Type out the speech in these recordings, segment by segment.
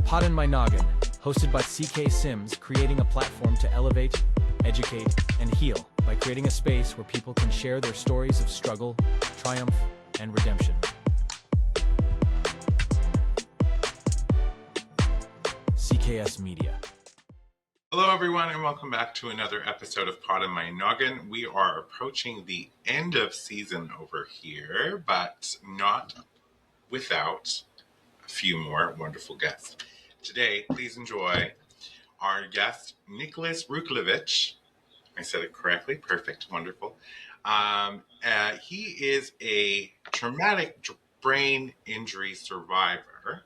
Poddin My Noggin, hosted by CK Sims, creating a platform to elevate, educate, and heal by creating a space where people can share their stories of struggle, triumph, and redemption. CKS Media. Hello everyone, and welcome back to another episode of Poddin My Noggin. We are approaching the end of season over here, but not without a few more wonderful guests. Today, please enjoy our guest, Nicholas Ruchlewicz. I said it correctly. Perfect. Wonderful. He is a traumatic brain injury survivor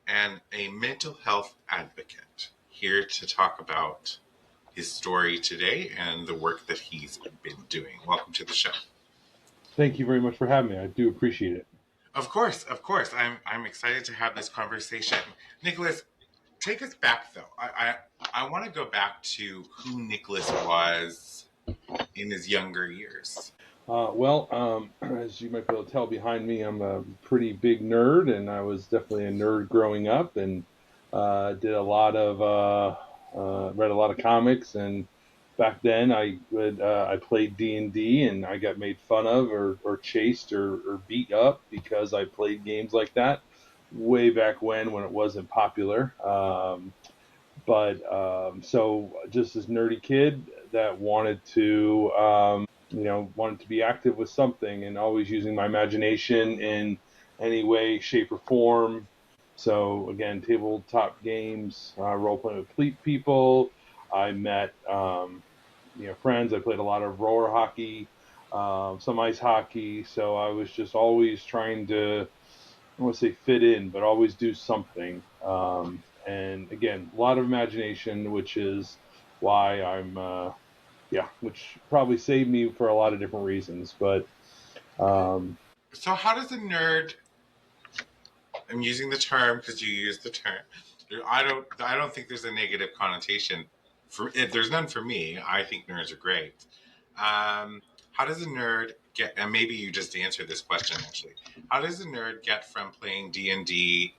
and a mental health advocate, here to talk about his story today and the work that he's been doing. Welcome to the show. Thank you very much for having me. I do appreciate it. Of course. I'm excited to have this conversation. Nicholas, take us back, though. I want to go back to who Nicholas was in his younger years. As you might be able to tell behind me, I'm a pretty big nerd, and I was definitely a nerd growing up, and did a lot of read a lot of comics. And back then, I played D&D, and I got made fun of or chased or beat up because I played games like that way back when it wasn't popular. So just this nerdy kid that wanted to be active with something, and always using my imagination in any way, shape, or form. So again, tabletop games, role playing with people. I met friends. I played a lot of roller hockey, some ice hockey. So I was just always trying to, I want to say fit in, but always do something. And again, a lot of imagination, which is why which probably saved me for a lot of different reasons. But so how does a nerd, I'm using the term because you use the term, I don't think there's a negative connotation. There's none for me. I think nerds are great. How does a nerd get, and maybe you just answered this question actually, how does a nerd get from playing D&D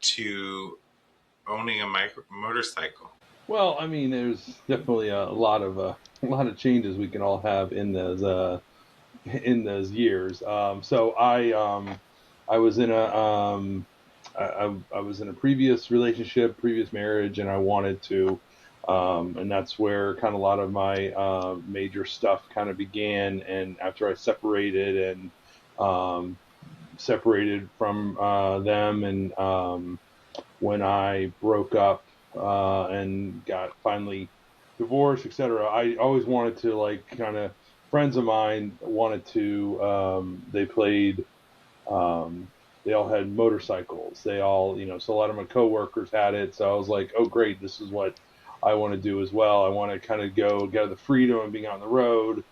to owning a motorcycle? Well, I mean, there's definitely a lot of changes we can all have in those years. So I was in I was in a previous relationship, previous marriage, and I wanted to, and that's where kind of a lot of my major stuff kind of began. And after I separated from them, and when I broke up and got finally divorced, etc., I always wanted to, like, kind of, friends of mine wanted to, they played, they all had motorcycles. They all, so a lot of my coworkers had it. So I was like, oh, great, this is what I want to do as well. I want to kind of get the freedom of being on the road.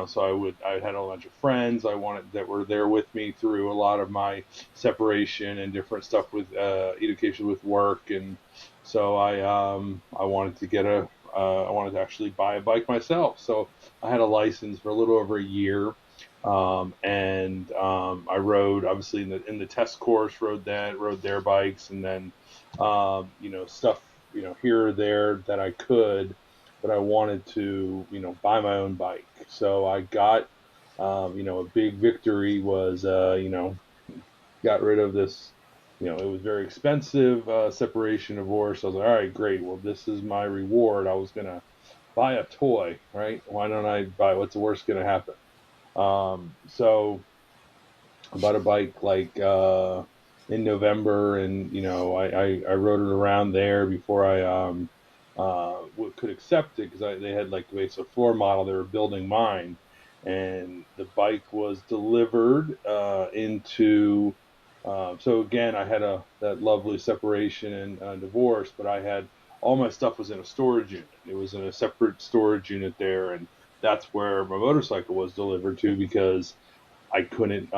So I had a bunch of friends that were there with me through a lot of my separation and different stuff with education, with work. And so I wanted to I wanted to actually buy a bike myself. So I had a license for a little over a year. I rode, obviously, in the test course, rode their bikes, and then, stuff, here or there that I could, but I wanted to, buy my own bike. So I got, a big victory was, got rid of this, it was very expensive, separation, divorce. I was like, all right, great. Well, this is my reward. I was going to buy a toy, right? Why don't I buy, what's the worst going to happen? So I bought a bike in November, and I rode it around there before I could accept it, because they had it's a floor model. They were building mine, and the bike was delivered into. So again, I had that lovely separation and divorce, but I had all my stuff was in a storage unit. It was in a separate storage unit there, and that's where my motorcycle was delivered to, because I couldn't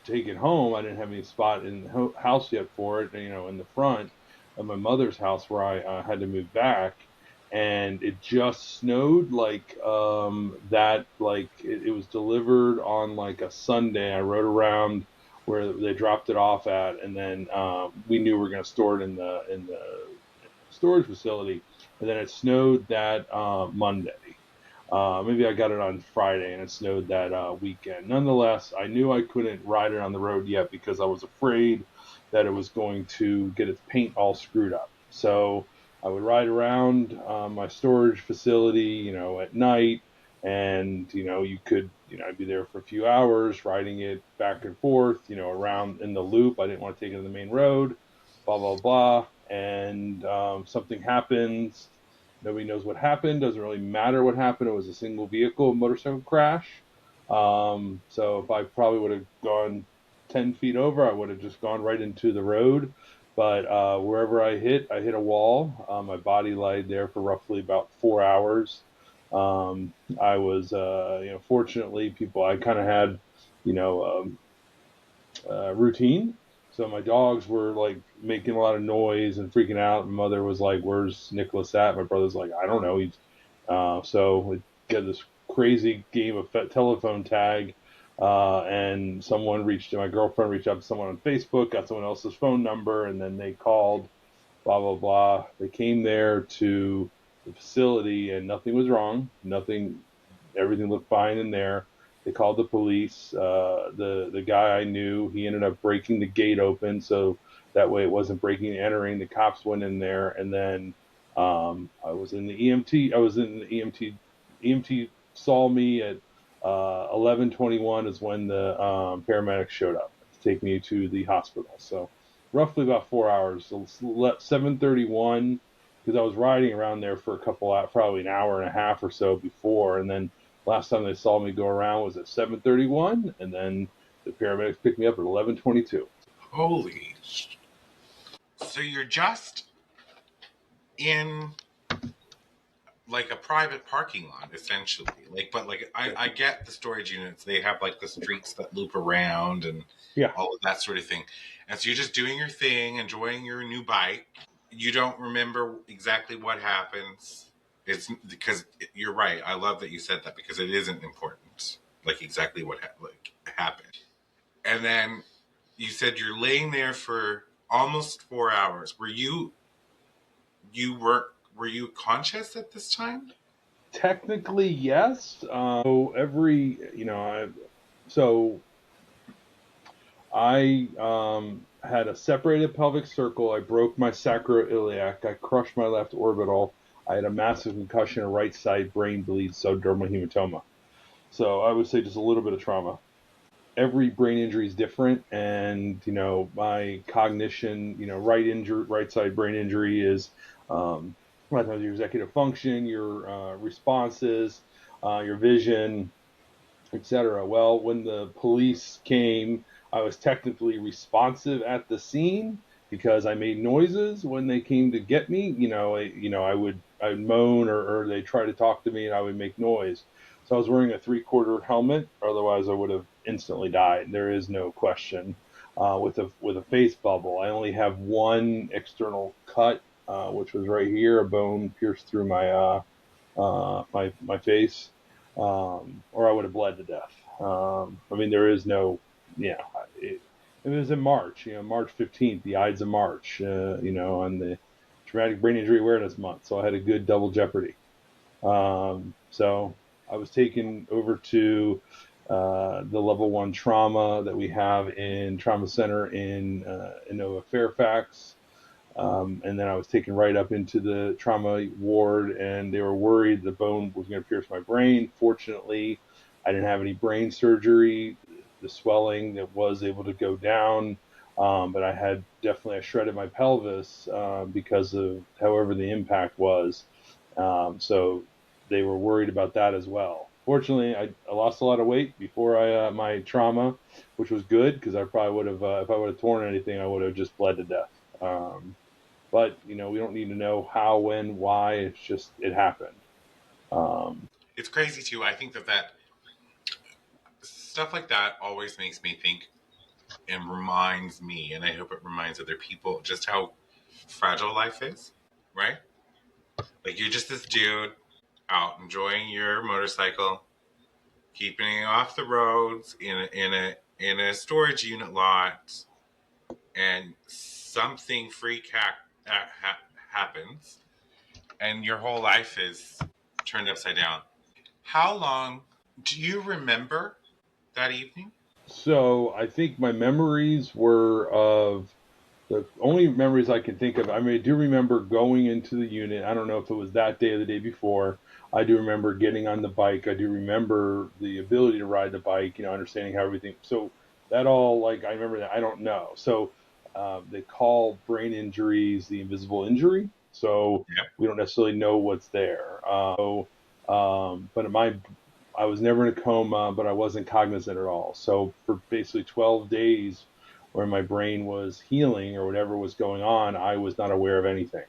take it home. I didn't have any spot in the house yet for it, in the front of my mother's house, where I had to move back. And it just snowed it was delivered on a Sunday. I rode around where they dropped it off at, and then we knew we were going to store it in the storage facility, and then it snowed that Monday. Maybe I got it on Friday, and it snowed that weekend. Nonetheless, I knew I couldn't ride it on the road yet because I was afraid that it was going to get its paint all screwed up. So I would ride around my storage facility, at night, and you could, I'd be there for a few hours riding it back and forth, around in the loop. I didn't want to take it to the main road, blah blah blah, and something happens. Nobody knows what happened. Doesn't really matter what happened. It was a single vehicle motorcycle crash. So if I probably would have gone 10 feet over, I would have just gone right into the road. But wherever I hit a wall. My body laid there for roughly about 4 hours. I was, fortunately, I kind of had, you know, routine. So my dogs were like making a lot of noise and freaking out. My mother was like, "Where's Nicholas at?" My brother's like, "I don't know." So we get this crazy game of telephone tag, and my girlfriend reached out to someone on Facebook, got someone else's phone number, and then they called. Blah blah blah. They came there to the facility, and nothing was wrong. Nothing. Everything looked fine in there. They called the police. The guy I knew, he ended up breaking the gate open, so that way it wasn't breaking and entering. The cops went in there, and then I was in the EMT. I was in the EMT. EMT saw me at 11:21 is when the paramedics showed up to take me to the hospital. So roughly about 4 hours. So 7:31 because I was riding around there for probably an hour and a half or so before, and then last time they saw me go around was at 7:31, and then the paramedics picked me up at 11:22. Holy. So you're just in like a private parking lot, essentially. But I get the storage units. They have like the streets that loop around and Yeah, all of that sort of thing. And so you're just doing your thing, enjoying your new bike. You don't remember exactly what happens. It's because you're right. I love that you said that because it isn't important, like exactly what happened. And then you said you're laying there for almost 4 hours. Were you conscious at this time? technically yes. So so I had a separated pelvic circle. I broke my sacroiliac. I crushed my left orbital. I had a massive concussion, a right side brain bleed, subdermal hematoma. So I would say just a little bit of trauma. Every brain injury is different, and my cognition, right side brain injury is a lot of times your executive function, your responses, your vision, etc. Well, when the police came, I was technically responsive at the scene because I made noises when they came to get me. I would moan, or they try to talk to me, and I would make noise. So I was wearing a three-quarter helmet, otherwise I would have instantly died. There is no question. With a face bubble, I only have one external cut, which was right here, a bone pierced through my face, or I would have bled to death. I mean, there is no, yeah. It was in March, March 15th, the Ides of March, on the Traumatic Brain Injury Awareness Month. So I had a good double jeopardy. So I was taken over to the level 1 trauma that we have in Trauma Center in Nova Fairfax. And then I was taken right up into the trauma ward, and they were worried the bone was going to pierce my brain. Fortunately, I didn't have any brain surgery. The swelling that was able to go down, but I shredded my pelvis because of however the impact was. So they were worried about that as well. Fortunately, I lost a lot of weight before my trauma, which was good because I probably would have, if I would have torn anything, I would have just bled to death. But we don't need to know how, when, why. It's just it happened. It's crazy too. I think that stuff like that always makes me think and reminds me, and I hope it reminds other people just how fragile life is, right? Like you're just this dude out enjoying your motorcycle, keeping it off the roads in a in a storage unit lot, and something happens, and your whole life is turned upside down. How long do you remember that evening? So I think my memories were of the only memories I can think of. I mean, I do remember going into the unit. I don't know if it was that day or the day before. I do remember getting on the bike. I do remember the ability to ride the bike, understanding how everything. So that all, like, I remember that. I don't know. So they call brain injuries the invisible injury. So Yeah. we don't necessarily know what's there. But I was never in a coma, but I wasn't cognizant at all. So for basically 12 days, where my brain was healing or whatever was going on, I was not aware of anything.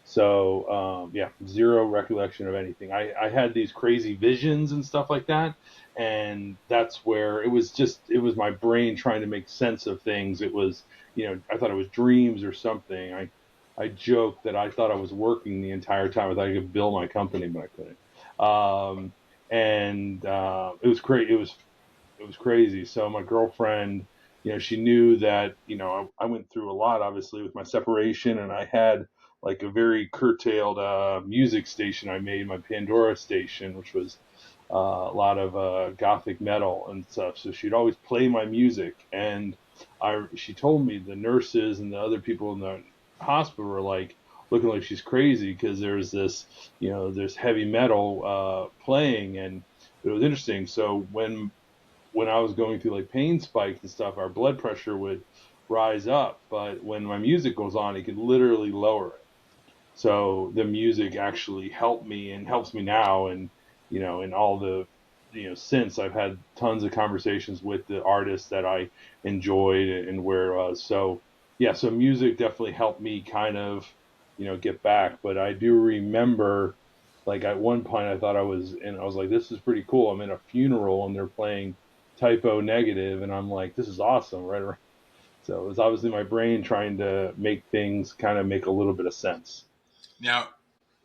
So yeah, zero recollection of anything. I had these crazy visions and stuff like that, and that's where it was my brain trying to make sense of things. It was, I thought it was dreams or something. I joked that I thought I was working the entire time. I thought I could bill my company, but I couldn't. And it was great. It was crazy. So my girlfriend, she knew that, I went through a lot, obviously, with my separation, and I had like a very curtailed music station I made, my Pandora station, which was a lot of gothic metal and stuff. So she'd always play my music, and she told me the nurses and the other people in the hospital were like looking like she's crazy because there's this, there's heavy metal playing, and it was interesting. So when I was going through like pain spikes and stuff, our blood pressure would rise up. But when my music goes on, it could literally lower it. So the music actually helped me and helps me now. And, in all the, since I've had tons of conversations with the artists that I enjoyed and where it was. So, yeah, so music definitely helped me kind of, get back. But I do remember, like, at one point I thought I was like, this is pretty cool. I'm in a funeral and they're playing Typo Negative, and I'm like, this is awesome, right? So it was obviously my brain trying to make things kind of make a little bit of sense. Now,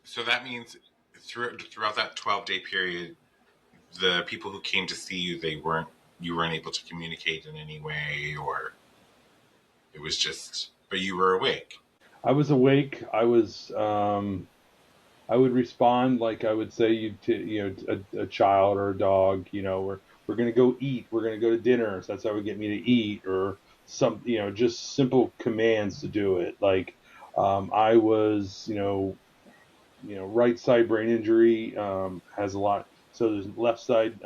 so that means throughout that 12-day period, the people who came to see you, you weren't able to communicate in any way, or it was just, but you were awake. I was awake. I would respond like I would say to, a child or a dog, we're going to go eat. We're going to go to dinner. So that's how would get me to eat, or some, just simple commands to do it. Like, I was, right side brain injury, has a lot. So there's left side,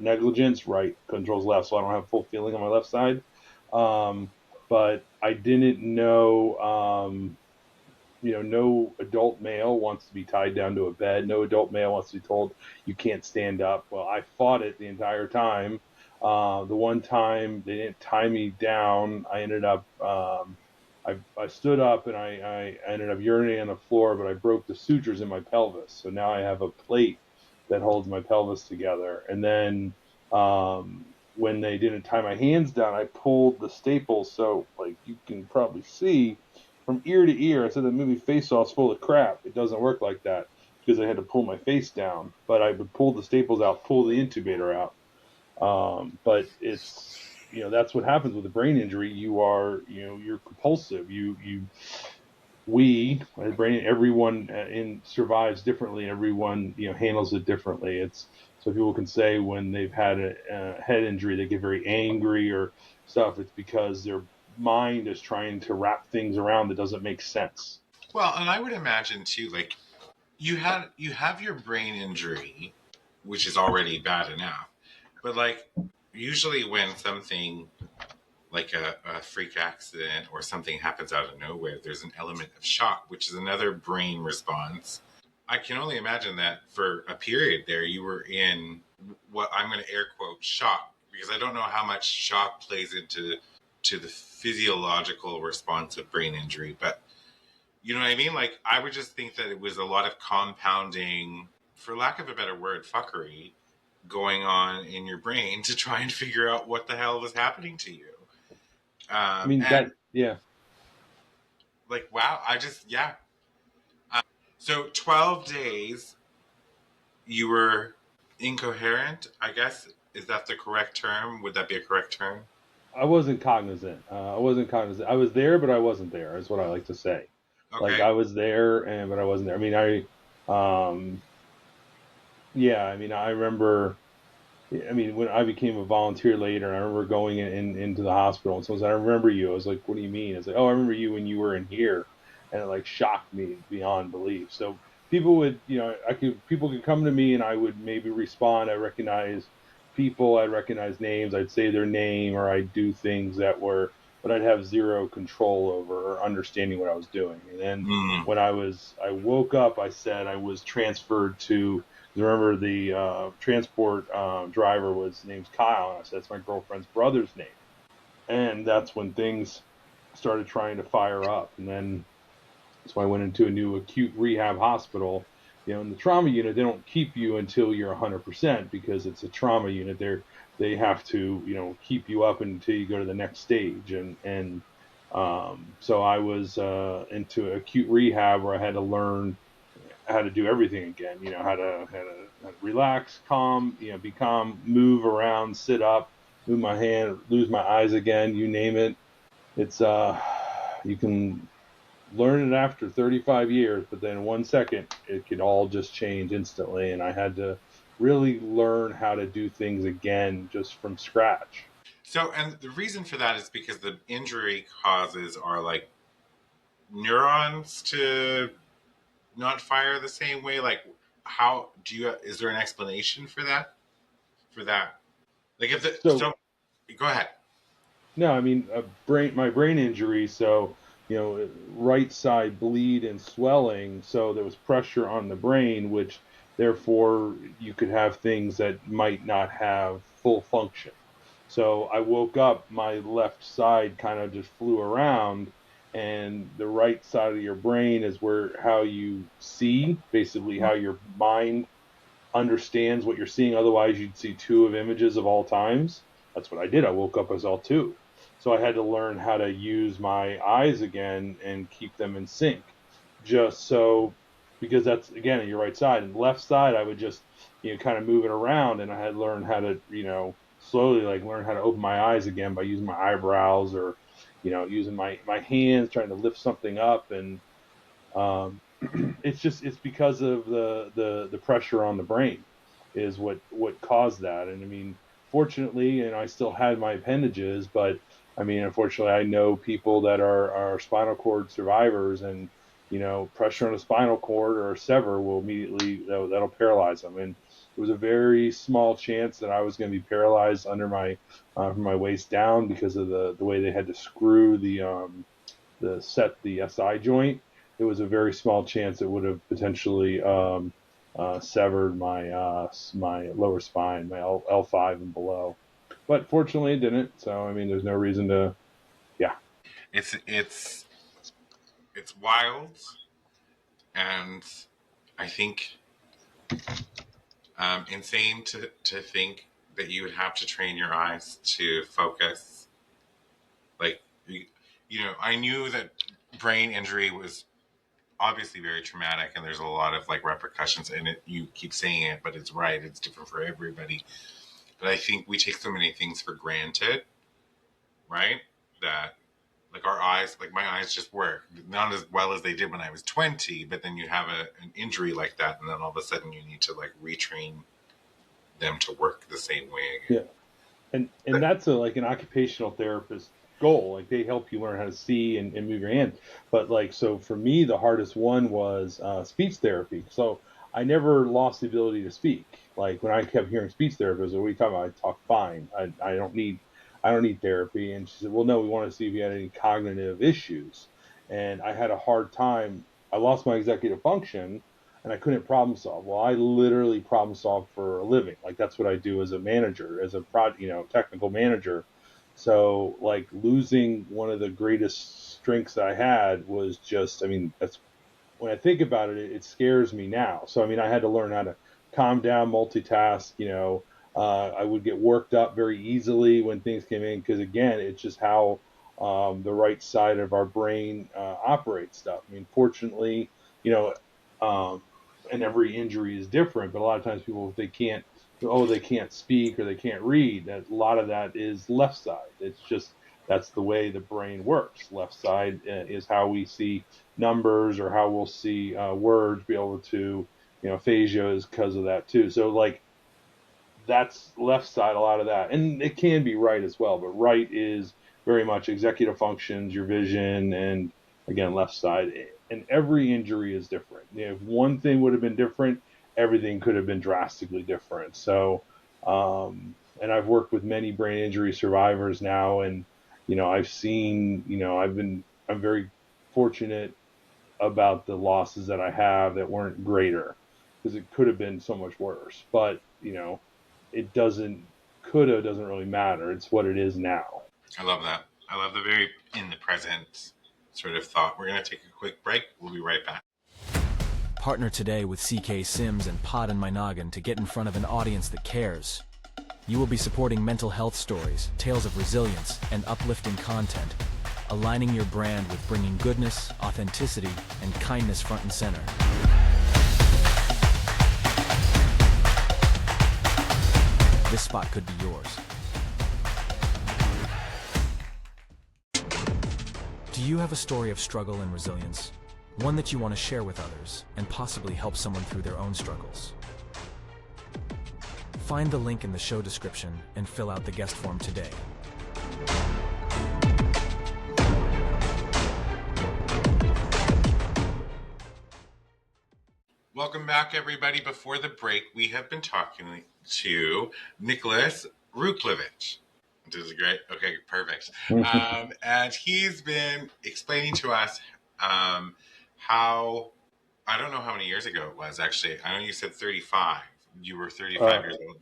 negligence, right controls left. So I don't have full feeling on my left side. Um, but I didn't know, no adult male wants to be tied down to a bed. No adult male wants to be told you can't stand up. Well, I fought it the entire time. The one time they didn't tie me down, I ended up, I stood up and I ended up urinating on the floor, but I broke the sutures in my pelvis. So now I have a plate that holds my pelvis together. And then when they didn't tie my hands down, I pulled the staples. So, like, you can probably see from ear to ear. I said the movie Face Off's full of crap. It doesn't work like that because I had to pull my face down. But I would pull the staples out, pull the intubator out. But it's, that's what happens with a brain injury. You are, you're compulsive. Everyone survives differently. Everyone, handles it differently. It's so people can say when they've had a head injury, they get very angry or stuff. It's because their mind is trying to wrap things around that doesn't make sense. Well, and I would imagine too, like you have your brain injury, which is already bad enough, but like usually when something like a freak accident or something happens out of nowhere, there's an element of shock, which is another brain response. I can only imagine that for a period there, you were in what I'm going to air quote shock, because I don't know how much shock plays into the physiological response of brain injury, but you know what I mean? Like, I would just think that it was a lot of compounding, for lack of a better word, fuckery going on in your brain to try and figure out what the hell was happening to you. I mean And that, yeah. like, wow, I just, yeah. So 12 days, you were incoherent, I guess. Is that the correct term? Would that be a correct term? I wasn't cognizant. I wasn't cognizant. I was there, but I wasn't there. Is what I like to say. Like Okay. I was there, and but I wasn't there. I mean, yeah. I mean, I remember. I mean, when I became a volunteer later, and I remember going into the hospital, and someone said, "I remember you." I was like, "What do you mean?" I was like, "Oh, I remember you when you were in here," and it like shocked me beyond belief. So people would, people could come to me, and I would maybe respond. I recognize people, I'd recognize names, I'd say their name, or I'd do things that were, but I'd have zero control over or understanding what I was doing. And then Mm. when I woke up, I said I was transferred to. Remember the transport driver was name's Kyle, and I said that's my girlfriend's brother's name, and that's when things started trying to fire up, and then so I went into a new acute rehab hospital. In the trauma unit, they don't keep you until you're 100% because it's a trauma unit. They have to keep you up until you go to the next stage, and so I was into acute rehab where I had to learn how to do everything again. How to relax, calm, be calm, move around, sit up, move my hand, lose my eyes again, you name it. It's you can learn it after 35 years, but then 1 second it could all just change instantly, and I had to really learn how to do things again just from scratch. So, and the reason for that is because the injury causes are like neurons to not fire the same way. Like, how do you? Is there an explanation for that? For that, like if the So so, go ahead. no, I mean, my brain injury. So, right side bleed and swelling. So there was pressure on the brain, which therefore you could have things that might not have full function. So I woke up, my left side kind of just flew around, and the right side of your brain is where how you see, basically how your mind understands what you're seeing. Otherwise, you'd see two of images of all times. That's what I did. I woke up, I saw two. So I had to learn how to use my eyes again and keep them in sync. Just so, because that's again on your right side and left side, I would just kind of move it around, and I had learned how to slowly like learn how to open my eyes again by using my eyebrows or using my hands trying to lift something up and um, it's because of the pressure on the brain is what caused that. And I mean, fortunately, and I still had my appendages, but I mean, unfortunately, I know people that are spinal cord survivors, and pressure on a spinal cord or a sever will immediately that'll paralyze them. And it was a very small chance that I was going to be paralyzed under my from my waist down because of the way they had to screw the SI joint. It was a very small chance it would have potentially severed my lower spine, my L5 and below. But fortunately, it didn't. So I mean, there's no reason to. Yeah. It's it's wild, and I think insane to think that you would have to train your eyes to focus. Like I knew that brain injury was obviously very traumatic, and there's a lot of like repercussions in it. You keep saying it, but it's right. It's different for everybody. But I think we take so many things for granted, right? That like our eyes, like my eyes just work not as well as they did when I was 20. But then you have an injury like that, and then all of a sudden you need to like retrain them to work the same way again. Yeah. And that's like an occupational therapist goal. Like they help you learn how to see and move your hands. But like so for me, the hardest one was speech therapy. So I never lost the ability to speak. Like when I kept hearing speech therapists, what are you talking about? I talk fine. I don't need therapy. And she said, well, no, we want to see if you had any cognitive issues. And I had a hard time. I lost my executive function and I couldn't problem solve. Well, I literally problem solve for a living. Like that's what I do as a manager, as a technical manager. So like losing one of the greatest strengths I had was just, I mean, that's when I think about it, it scares me now. So I mean, I had to learn how to calm down, multitask. I would get worked up very easily when things came in because again, it's just how the right side of our brain operates stuff. I mean, fortunately, you know, um, and every injury is different, but a lot of times people if they can't oh, they can't speak or they can't read. A lot of that is left side. It's just that's the way the brain works. Left side is how we see numbers or how we'll see words. Be able to, aphasia is because of that too. So like that's left side, a lot of that, and it can be right as well. But right is very much executive functions, your vision, and again left side. And every injury is different. If one thing would have been different, everything could have been drastically different. So, and I've worked with many brain injury survivors now, and I've seen, I'm very fortunate about the losses that I have that weren't greater because it could have been so much worse. But it doesn't really matter. It's what it is now. I love that. I love the very in the present sort of thought. We're going to take a quick break. We'll be right back. Partner today with CK Sims and Poddin My Noggin to get in front of an audience that cares. You will be supporting mental health stories, tales of resilience, and uplifting content, aligning your brand with bringing goodness, authenticity, and kindness front and center. This spot could be yours. Do you have a story of struggle and resilience? One that you want to share with others and possibly help someone through their own struggles? Find the link in the show description and fill out the guest form today. Welcome back, everybody. Before the break, we have been talking to Nicholas Ruchlewicz. This is great. Okay, perfect. And he's been explaining to us how, I don't know how many years ago it was, actually. I know you said 35. You were 35 years old.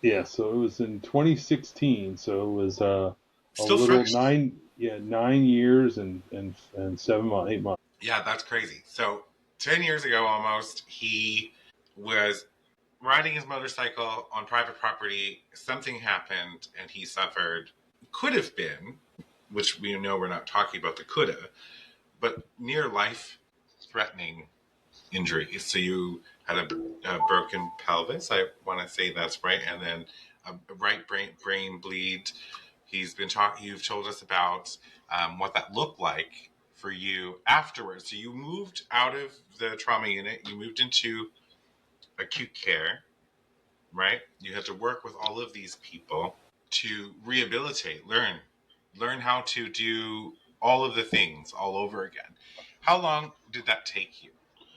Yeah, so it was in 2016. So it was a Still little fresh. 9 years and 7 months, 8 months. Yeah, that's crazy. So 10 years ago almost, he was riding his motorcycle on private property. Something happened and he suffered, could have been, which we know we're not talking about the coulda, but near life threatening injury. So you had a broken pelvis, I want to say that's right, and then a right brain bleed. You've told us about what that looked like for you afterwards. So you moved out of the trauma unit, you moved into acute care, right? You had to work with all of these people to rehabilitate, learn how to do all of the things all over again. How long did that take you?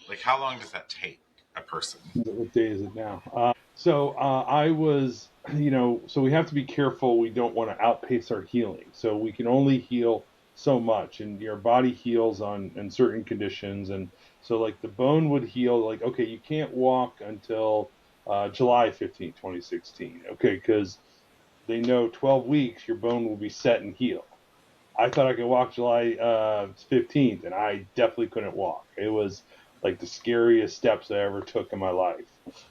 Like, how long does that take a person? What day is it now? I was, so we have to be careful. We don't want to outpace our healing. So we can only heal so much, and your body heals on in certain conditions. And so, like the bone would heal, like okay, you can't walk until July 15th, 2016. Okay, because they know 12 weeks your bone will be set and healed. I thought I could walk July 15th, and I definitely couldn't walk. It was like the scariest steps I ever took in my life.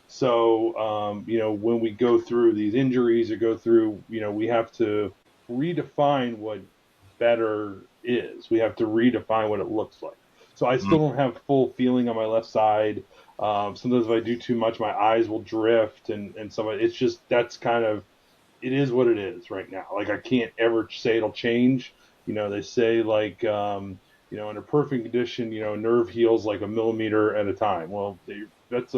So, when we go through these injuries or go through, we have to redefine what better is. We have to redefine what it looks like. So I still don't have full feeling on my left side. Sometimes if I do too much, my eyes will drift, and some. It's just that's kind of it is what it is right now. Like I can't ever say it'll change. They say like in a perfect condition, nerve heals like a millimeter at a time. Well, that's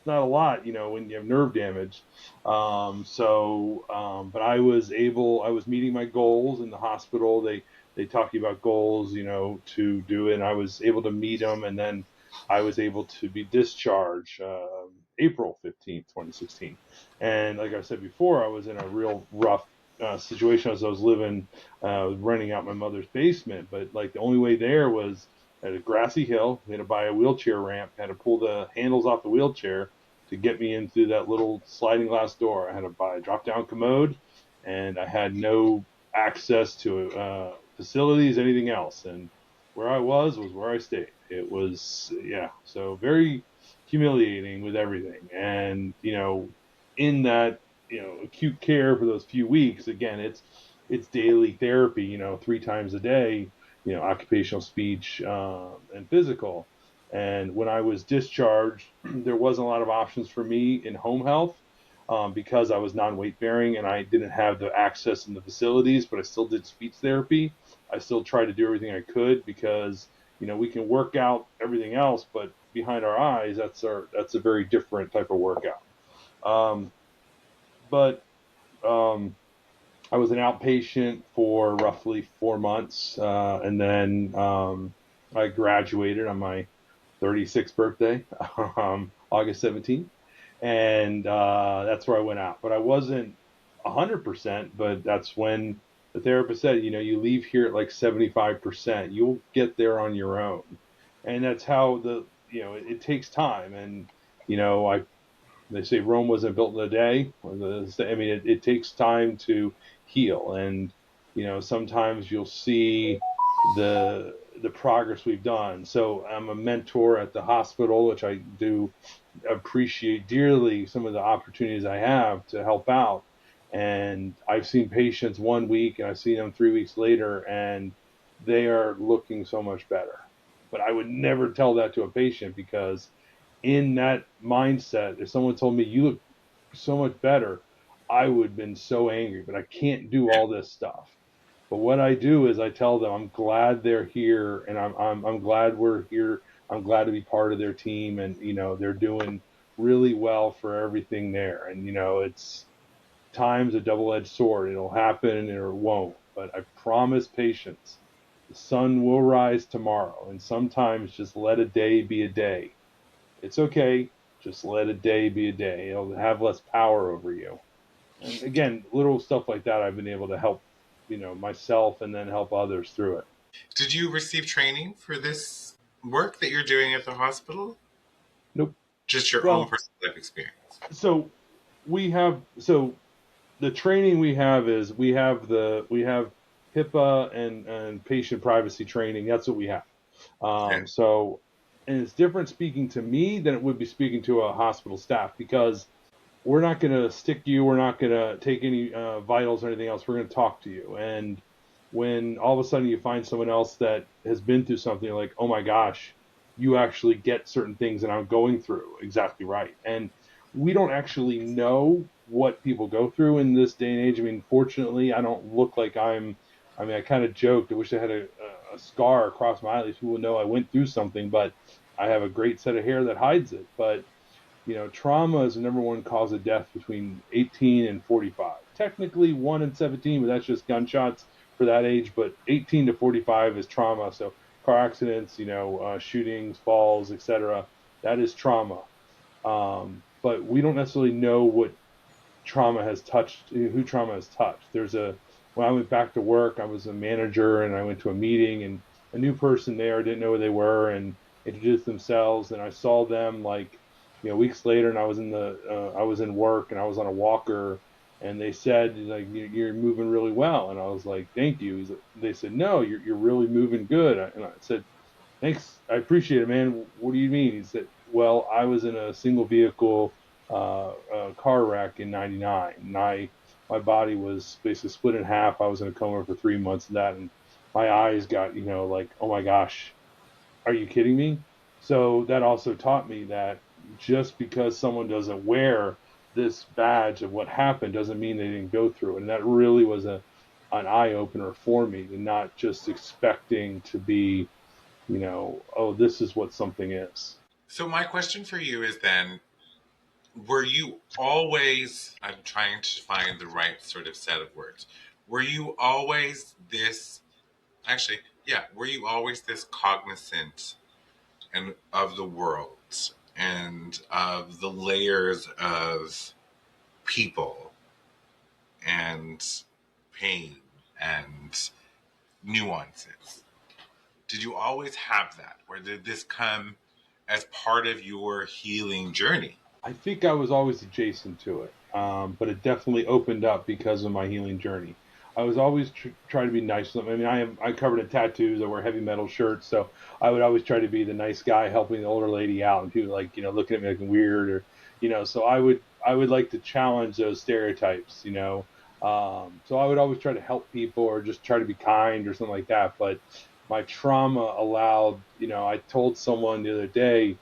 not a lot, when you have nerve damage. But I was meeting my goals in the hospital. They talk about goals, to do it. And I was able to meet them, and then I was able to be discharged April 15th, 2016. And like I said before, I was in a real rough situation as I was living, renting out my mother's basement. But like the only way there was at a grassy hill. We had to buy a wheelchair ramp, had to pull the handles off the wheelchair to get me in through that little sliding glass door. I had to buy a drop down commode, and I had no access to facilities, anything else. And where I was where I stayed. It was, yeah, so very humiliating with everything. And, in that, acute care for those few weeks, again, it's daily therapy, 3 times a day, occupational speech and physical. And when I was discharged, there wasn't a lot of options for me in home health. because I was non-weight bearing and I didn't have the access in the facilities, but I still did speech therapy. I still tried to do everything I could because, we can work out everything else, but behind our eyes, that's a very different type of workout. Um, but I was an outpatient for roughly 4 months, and then I graduated on my 36th birthday, August 17th, and that's where I went out. But I wasn't 100%, but that's when the therapist said, you leave here at like 75%, you'll get there on your own, and that's how it takes time, and I they say Rome wasn't built in a day. I mean, it takes time to heal, and sometimes you'll see the progress we've done. So I'm a mentor at the hospital, which I do appreciate dearly. Some of the opportunities I have to help out, and I've seen patients 1 week, and I've seen them 3 weeks later, and they are looking so much better. But I would never tell that to a patient because in that mindset, if someone told me you look so much better, I would have been so angry. But I can't do all this stuff. But what I do is I tell them I'm glad they're here, and I'm glad we're here. I'm glad to be part of their team, and they're doing really well for everything there. And it's time's a double-edged sword. It'll happen or it won't. But I promise patience. The sun will rise tomorrow, and sometimes just let a day be a day. It's okay. Just let a day be a day. It'll have less power over you. And again, little stuff like that, I've been able to help, myself and then help others through it. Did you receive training for this work that you're doing at the hospital? Nope. Just your own Well, personal life experience. so so the training we have is we have HIPAA and patient privacy training. That's what we have. Yeah. And it's different speaking to me than it would be speaking to a hospital staff because we're not going to stick you. We're not going to take any vitals or anything else. We're going to talk to you. And when all of a sudden you find someone else that has been through something, you're like, oh my gosh, you actually get certain things that I'm going through. Exactly right. And we don't actually know what people go through in this day and age. I mean, fortunately, I don't look like I kind of joked. I wish I had a scar across my eyelids. People would know I went through something, but I have a great set of hair that hides it. But trauma is the number one cause of death between 18 and 45. Technically 1 in 17, but that's just gunshots for that age. But 18 to 45 is trauma. So car accidents, shootings, falls, etc. That is trauma. But we don't necessarily know what trauma has touched, who trauma has touched. When I went back to work, I was a manager and I went to a meeting and a new person there didn't know who they were and introduced themselves. And I saw them like, weeks later and I was in work and I was on a walker and they said like, you're moving really well. And I was like, thank you. They said, no, you're really moving good. And I said, thanks. I appreciate it, man. What do you mean? He said, well, I was in a single vehicle car wreck in '99, and my body was basically split in half. I was in a coma for 3 months of that, and my eyes got, like, oh my gosh, are you kidding me? So that also taught me that just because someone doesn't wear this badge of what happened doesn't mean they didn't go through it. And that really was an eye opener for me, and not just expecting to be oh, this is what something is. So my question for you is then, were you always, I'm trying to find the right sort of set of words. Were you always this, actually, yeah, were you always this cognizant and of the world and of the layers of people and pain and nuances? Did you always have that? Or did this come as part of your healing journey? I think I was always adjacent to it, but it definitely opened up because of my healing journey. I was always trying to be nice to them. I mean, I covered in tattoos. I wear heavy metal shirts, so I would always try to be the nice guy helping the older lady out, and people like looking at me like weird or So I would like to challenge those stereotypes. So I would always try to help people or just try to be kind or something like that. But my trauma allowed. I told someone the other day.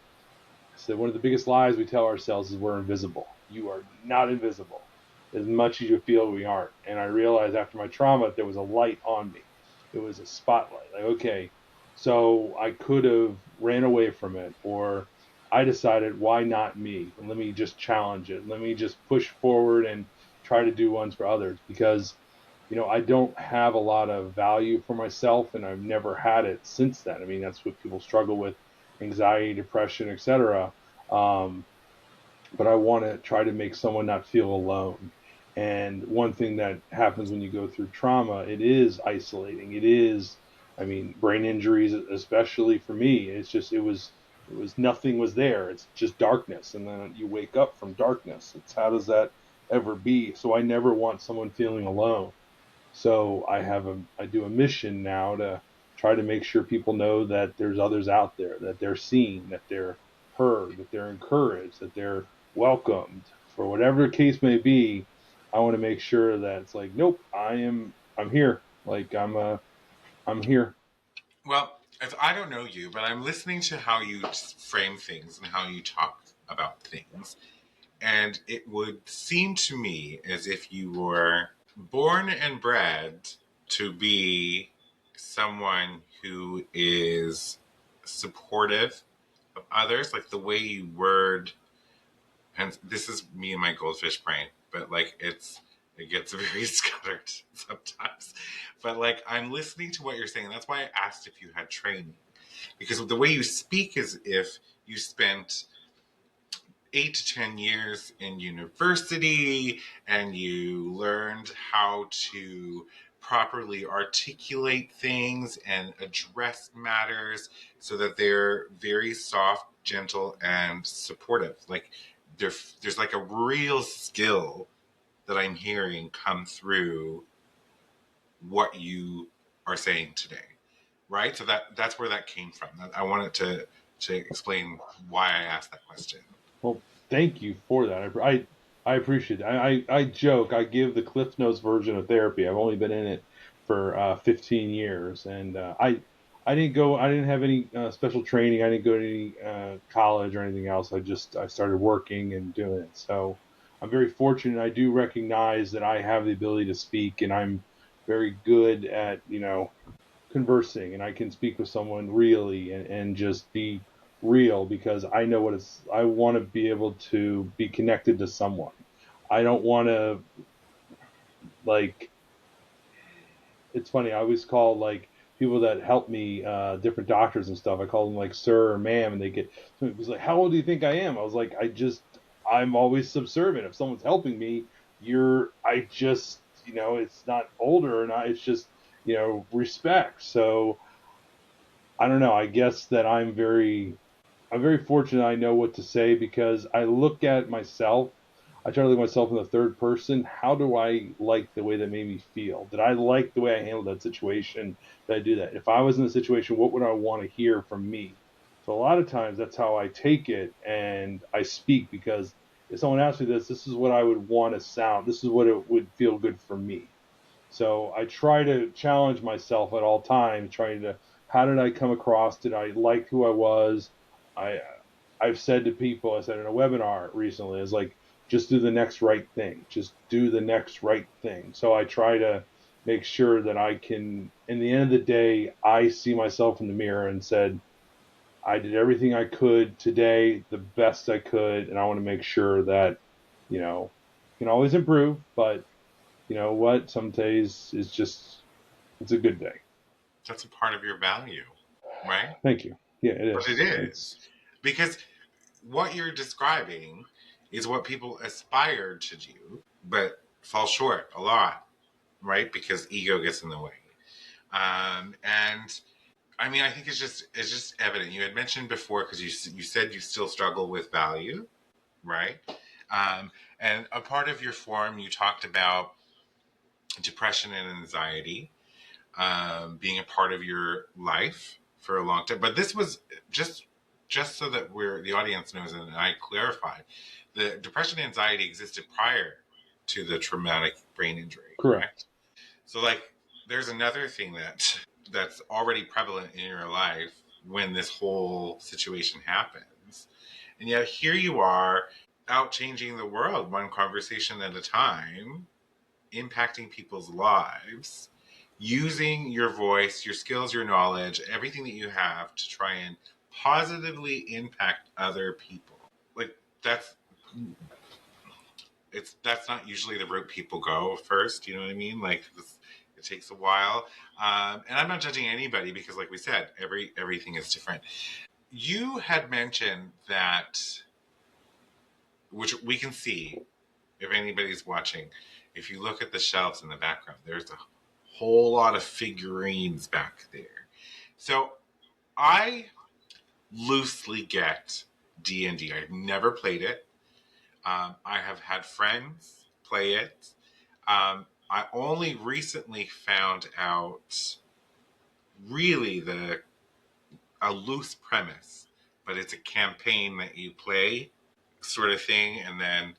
So one of the biggest lies we tell ourselves is we're invisible. you are not invisible. As much as you feel we aren't. And I realized after my trauma, there was a light on me. It was a spotlight. Like, okay, so I could have ran away from it, or I decided, why not me? And let me just challenge it. Let me just push forward and try to do ones for others, because I don't have a lot of value for myself, and I've never had it since then. I mean, that's what people struggle with: anxiety, depression, etc. Um, but I want to try to make someone not feel alone. And one thing that happens when you go through trauma, it is isolating. It is, I mean, brain injuries, especially for me. It was nothing was there. It's just darkness, and then you wake up from darkness. It's, how does that ever be? So I never want someone feeling alone. So I do a mission now to try to make sure people know that there's others out there, that they're seen, that they're heard, that they're encouraged, that they're welcomed. For whatever the case may be, I want to make sure that it's like, nope, I'm here. Like I'm here. Well, if I don't know you, but I'm listening to how you frame things and how you talk about things. And it would seem to me as if you were born and bred to be someone who is supportive of others, like the way you word, and this is me and my goldfish brain, but like it gets very scattered sometimes. But like I'm listening to what you're saying. That's why I asked if you had training, because the way you speak is if you spent 8 to 10 years in university and you learned how to properly articulate things and address matters so that they're very soft, gentle, and supportive. Like there's like a real skill that I'm hearing come through what you are saying today, right? So that's where that came from. I wanted to explain why I asked that question. Well, thank you for that. I appreciate it. I joke. I give the Cliff Notes version of therapy. I've only been in it for 15 years, and I didn't go. I didn't have any special training. I didn't go to any college or anything else. I started working and doing it. So I'm very fortunate. I do recognize that I have the ability to speak, and I'm very good at conversing, and I can speak with someone really and just be real, because I know what it's I want to be able to be connected to someone. I don't want to, like, it's funny, I always call, like, people that help me, different doctors and stuff, I call them like sir or ma'am, and they get, so it was like, how old do you think I am? I was like, I'm always subservient. If someone's helping me, I just, it's not older or not, it's just, respect. So I don't know. I guess that I'm very fortunate. I know what to say, because I look at myself. I try to look at myself in the third person. How do I like the way that made me feel? Did I like the way I handled that situation? Did I do that? If I was in the situation, what would I want to hear from me? So a lot of times that's how I take it and I speak, because if someone asks me this is what I would want to sound. This is what it would feel good for me. So I try to challenge myself at all times, trying to, how did I come across? Did I like who I was? I I've said to people, I said in a webinar recently, is like, just do the next right thing. Just do the next right thing. So I try to make sure that I can, in the end of the day, I see myself in the mirror and said, I did everything I could today, the best I could, and I want to make sure that, can always improve, but you know what? Some days it's a good day. That's a part of your value, right? Thank you. Yeah, it But it is. is. Because what you're describing is what people aspire to do, but fall short a lot, right? Because ego gets in the way. And I mean, I think it's just evident. You had mentioned before, because you said you still struggle with value, right? And a part of your form, you talked about depression and anxiety being a part of your life for a long time. But this was just so that the audience knows and I clarify, the depression and anxiety existed prior to the traumatic brain injury, Correct. correct? So like there's another thing that's already prevalent in your life when this whole situation happens. And yet here you are out changing the world one conversation at a time, impacting people's lives, using your voice, your skills, your knowledge, everything that you have to try and positively impact other people. Like that's that's not usually the route people go first. You know what I mean? Like it takes a while, and I'm not judging anybody because, like we said, everything is different. You had mentioned that, which we can see if anybody's watching. If you look at the shelves in the background, there's a whole lot of figurines back there. So I loosely get D&D. I've never played it. I have had friends play it. I only recently found out really the a loose premise, but it's a campaign that you play sort of thing, and then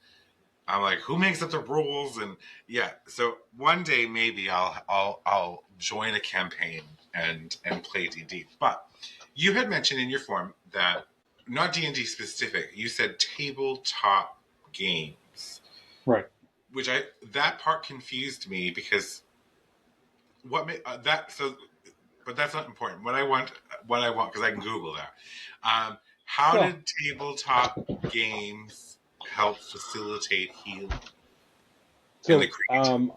I'm like, who makes up the rules? And yeah, so one day maybe I'll join a campaign and play D&D. But you had mentioned in your form that not D&D specific. You said tabletop games, Right. which I that part confused me because that so. But that's not important. What I want, because I can Google that. How Well, did tabletop games help facilitate healing and the so creativity?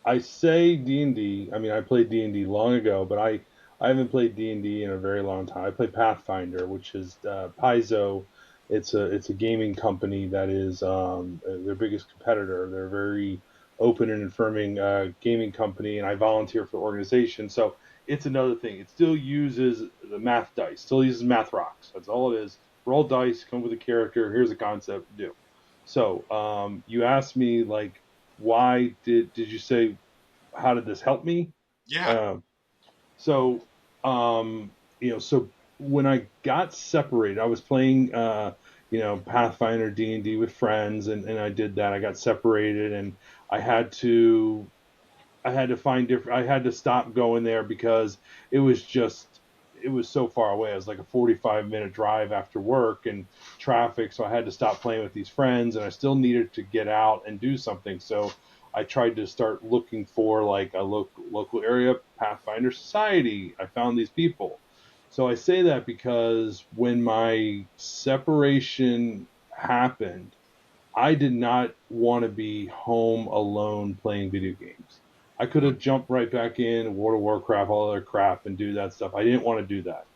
I say D&D. I mean, I played D&D long ago, but I haven't played D&D in a very long time. I play Pathfinder, which is Paizo. It's a gaming company that is their biggest competitor. They're a very open and affirming gaming company, and I volunteer for the organization. So it's another thing. It still uses the math dice, still uses math rocks. That's all it is. Roll dice, come with a character. Here's a concept, do. So you asked me like, why did you say how did this help me? Yeah. Um, so, so when I got separated, I was playing, Pathfinder D&D with friends, and I did that. I got separated, and I had to I had to find different. I had to stop going there because it was just it was so far away. It was like a 45-minute drive after work and traffic, so I had to stop playing with these friends, and I still needed to get out and do something. So I tried to start looking for like a local area Pathfinder society. I found these people. So I say that because when my separation happened, I did not want to be home alone playing video games. I could have jumped right back in World of Warcraft, all other crap, and do that stuff. I didn't want to do that.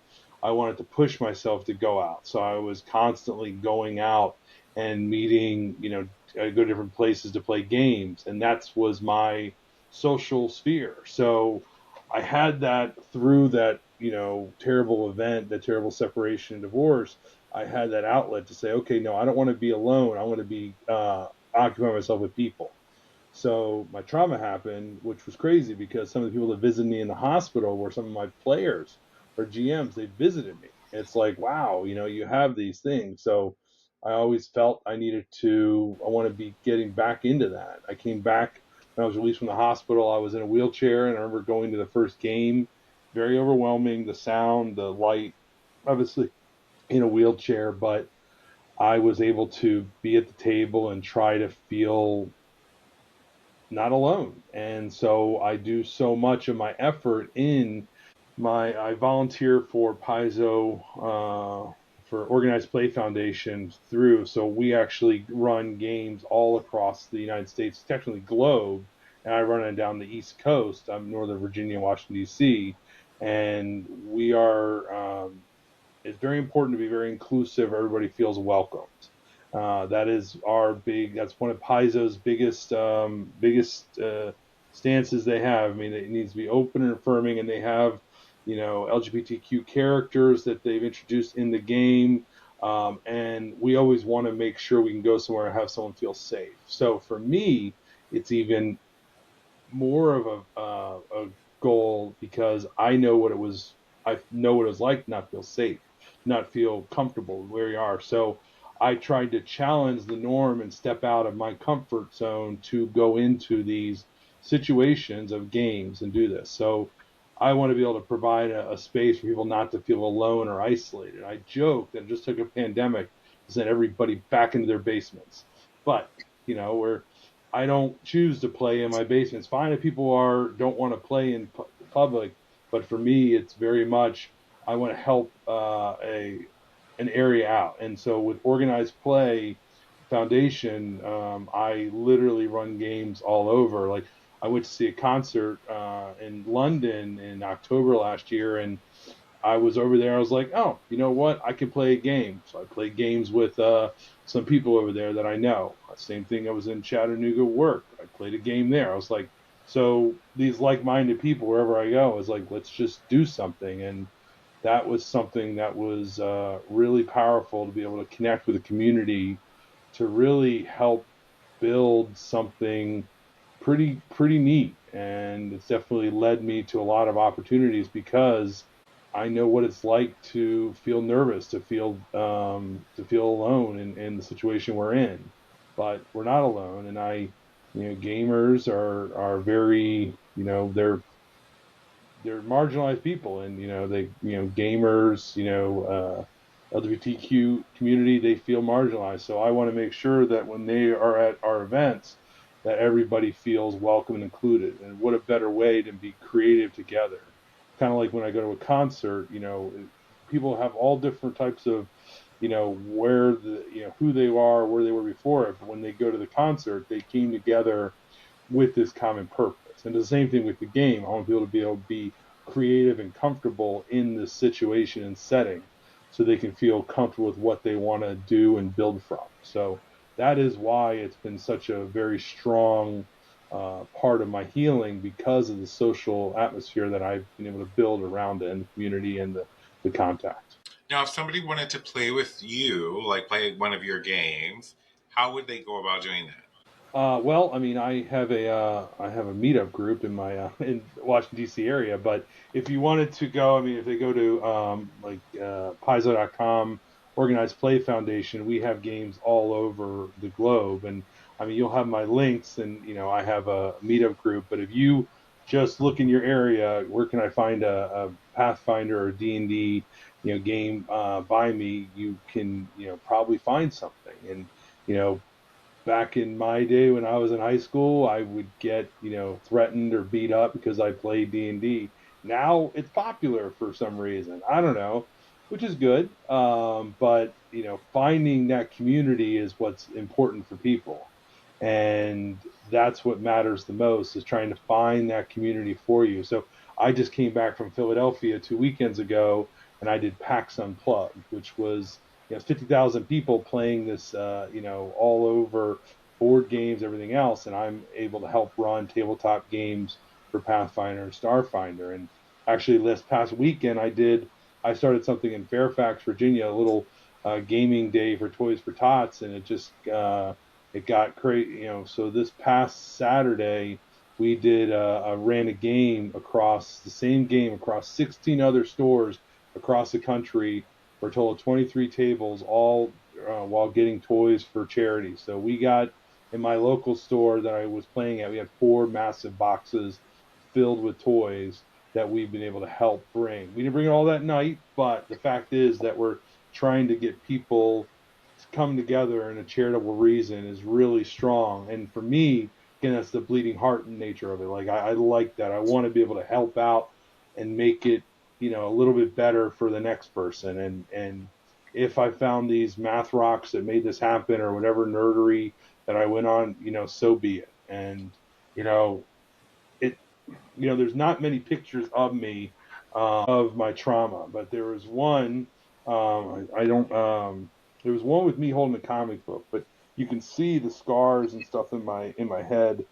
I wanted to push myself to go out. So I was constantly going out and meeting, I go to different places to play games. And that was my social sphere. So I had that through that, terrible event, that terrible separation and divorce. I had that outlet to say, okay, no, I don't want to be alone. I want to be occupy myself with people. So my trauma happened, which was crazy because some of the people that visited me in the hospital were some of my players or GMs. They visited me. It's like, wow, you have these things. So I always felt I want to be getting back into that. I came back when I was released from the hospital. I was in a wheelchair, and I remember going to the first game. Very overwhelming, the sound, the light, obviously in a wheelchair, but I was able to be at the table and try to feel not alone. And so I do so much of my effort in I volunteer for Paizo, for Organized Play Foundation through. So we actually run games all across the United States, technically globe, and I run it down the East Coast. I'm Northern Virginia, Washington, D.C., and we are it's very important to be very inclusive. Everybody feels welcomed. That is our big. That's one of Paizo's biggest stances they have. I mean, it needs to be open and affirming, and they have LGBTQ characters that they've introduced in the game. And we always want to make sure we can go somewhere and have someone feel safe. So for me, it's even more of a goal because I know what it was. I know what it was like to not feel safe, not feel comfortable where you are. So I tried to challenge the norm and step out of my comfort zone to go into these situations of games and do this. So I want to be able to provide a space for people not to feel alone or isolated. I joke that it just took a pandemic send everybody back into their basements. But where I don't choose to play in my basement. It's fine if people don't want to play in public, but for me, it's very much I want to help a an area out. And so with Organized Play Foundation, I literally run games all over. Like I went to see a concert in London in October last year, and I was over there. I was like, oh, you know what? I can play a game. So I played games with some people over there that I know. Same thing. I was in Chattanooga work. I played a game there. I was like, so these like-minded people, wherever I go, is like, let's just do something. And that was something that was really powerful to be able to connect with the community to really help build something pretty neat. And it's definitely led me to a lot of opportunities because I know what it's like to feel nervous, to feel alone in the situation we're in. But we're not alone, and gamers are very, they're marginalized people, and gamers, LGBTQ community, they feel marginalized. So I want to make sure that when they are at our events, that everybody feels welcome and included. And what a better way to be creative together. Kind of like when I go to a concert, people have all different types of, where who they are, where they were before. But when they go to the concert, they came together with this common purpose. And the same thing with the game. I want people to be able to be creative and comfortable in this situation and setting so they can feel comfortable with what they want to do and build from. So that is why it's been such a very strong part of my healing, because of the social atmosphere that I've been able to build around it and the community and the contact. Now, if somebody wanted to play with you, like play one of your games, how would they go about doing that? Well, I mean, I have a meetup group in my in Washington D.C. area. But if you wanted to go, I mean, if they go to Paizo.com, Organized Play Foundation, we have games all over the globe. And I mean, you'll have my links, and I have a meetup group. But if you just look in your area, where can I find a Pathfinder or D&D game by me? You can probably find something. And you know back in my day when I was in high school, I would get, threatened or beat up because I played D&D. Now it's popular for some reason. I don't know, which is good. But, finding that community is what's important for people. And that's what matters the most, is trying to find that community for you. So I just came back from Philadelphia 2 weekends ago, and I did PAX Unplugged, which was 50,000 people playing this, all over board games, everything else. And I'm able to help run tabletop games for Pathfinder and Starfinder. And actually, this past weekend, I started something in Fairfax, Virginia, a little gaming day for Toys for Tots, and it got crazy. So this past Saturday, we did ran a game across the same game across 16 other stores across the country for a total of 23 tables, all while getting toys for charity. So we got, in my local store that I was playing at, we had 4 massive boxes filled with toys that we've been able to help bring. We didn't bring it all that night, but the fact is that we're trying to get people to come together in a charitable reason is really strong. And for me, again, that's the bleeding heart nature of it. Like I like that. I want to be able to help out and make it a little bit better for the next person. And if I found these math rocks that made this happen, or whatever nerdery that I went on, so be it. And you know it there's not many pictures of me, of my trauma, but there was one. I don't there was one with me holding a comic book, but you can see the scars and stuff in my head.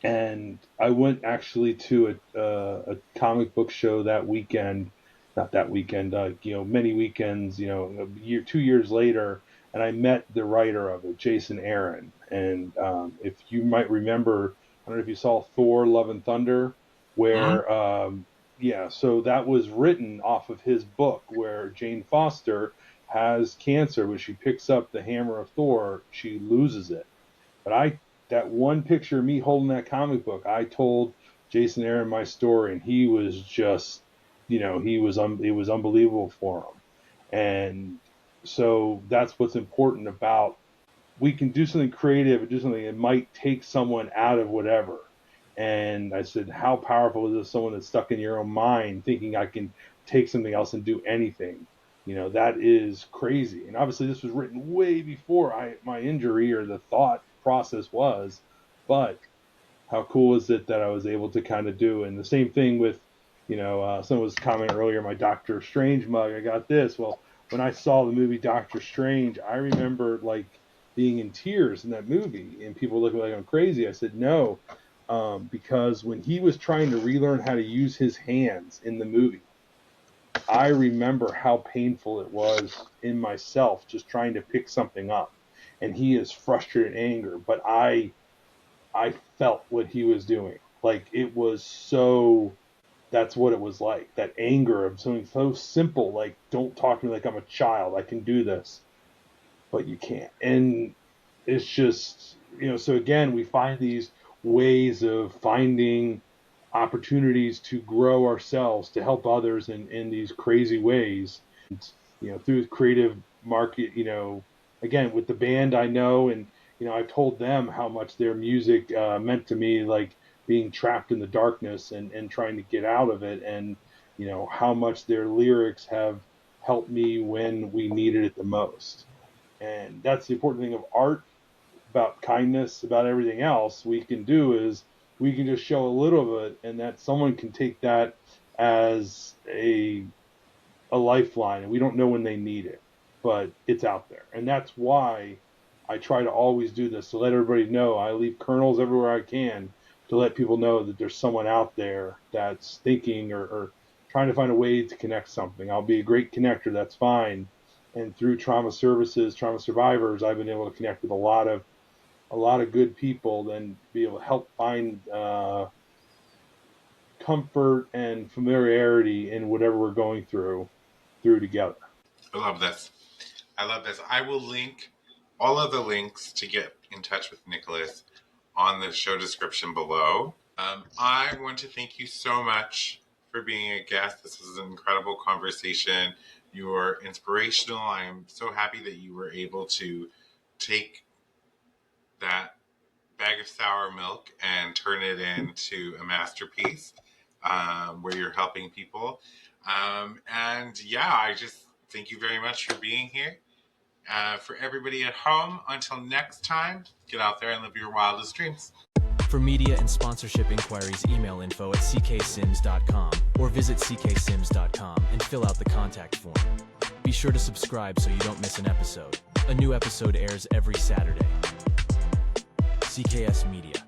And I went actually to a comic book show that weekend, not that weekend, many weekends, a year, 2 years later, and I met the writer of it, Jason Aaron. And if you might remember, I don't know if you saw Thor: Love and Thunder, Hmm? where yeah, so that was written off of his book, where Jane Foster has cancer. When she picks up the hammer of Thor, she loses it. But that one picture of me holding that comic book, I told Jason Aaron my story, and he was just, it was unbelievable for him. And So that's what's important about, we can do something creative and do something that might take someone out of whatever. And I said, how powerful is this? Someone that's stuck in your own mind thinking I can take something else and do anything. That is crazy. And obviously this was written way before my injury or the thought process was, but how cool is it that I was able to kind of do? And the same thing with, someone was commenting earlier, my Doctor Strange mug, I got this. Well, when I saw the movie Doctor Strange, I remember like being in tears in that movie and people looking like I'm crazy. I said, no, because when he was trying to relearn how to use his hands in the movie, I remember how painful it was in myself just trying to pick something up. And he is frustrated and angry, but I felt what he was doing. Like it was so, that's what it was like. That anger of something so simple, like don't talk to me like I'm a child. I can do this, but you can't. And it's just, so again, we find these ways of finding opportunities to grow ourselves, to help others in these crazy ways. Through creative market, again, with the band I know, and, I've told them how much their music meant to me, like being trapped in the darkness and trying to get out of it. And, how much their lyrics have helped me when we needed it the most. And that's the important thing of art, about kindness, about everything else we can do, is we can just show a little of it, and that someone can take that as a lifeline, and we don't know when they need it, but it's out there. And that's why I try to always do this, to let everybody know. I leave kernels everywhere I can to let people know that there's someone out there that's thinking or trying to find a way to connect something. I'll be a great connector, that's fine. And through trauma services, trauma survivors, I've been able to connect with a lot of good people, then be able to help find comfort and familiarity in whatever we're going through together. I love this. I love this. I will link all of the links to get in touch with Nicholas on the show description below. I want to thank you so much for being a guest. This was an incredible conversation. You are inspirational. I am so happy that you were able to take that bag of sour milk and turn it into a masterpiece where you're helping people. And yeah, I just thank you very much for being here. For everybody at home, until next time, get out there and live your wildest dreams. For media and sponsorship inquiries, email info@cksims.com or visit cksims.com and fill out the contact form. Be sure to subscribe so you don't miss an episode. A new episode airs every Saturday. CKS Media.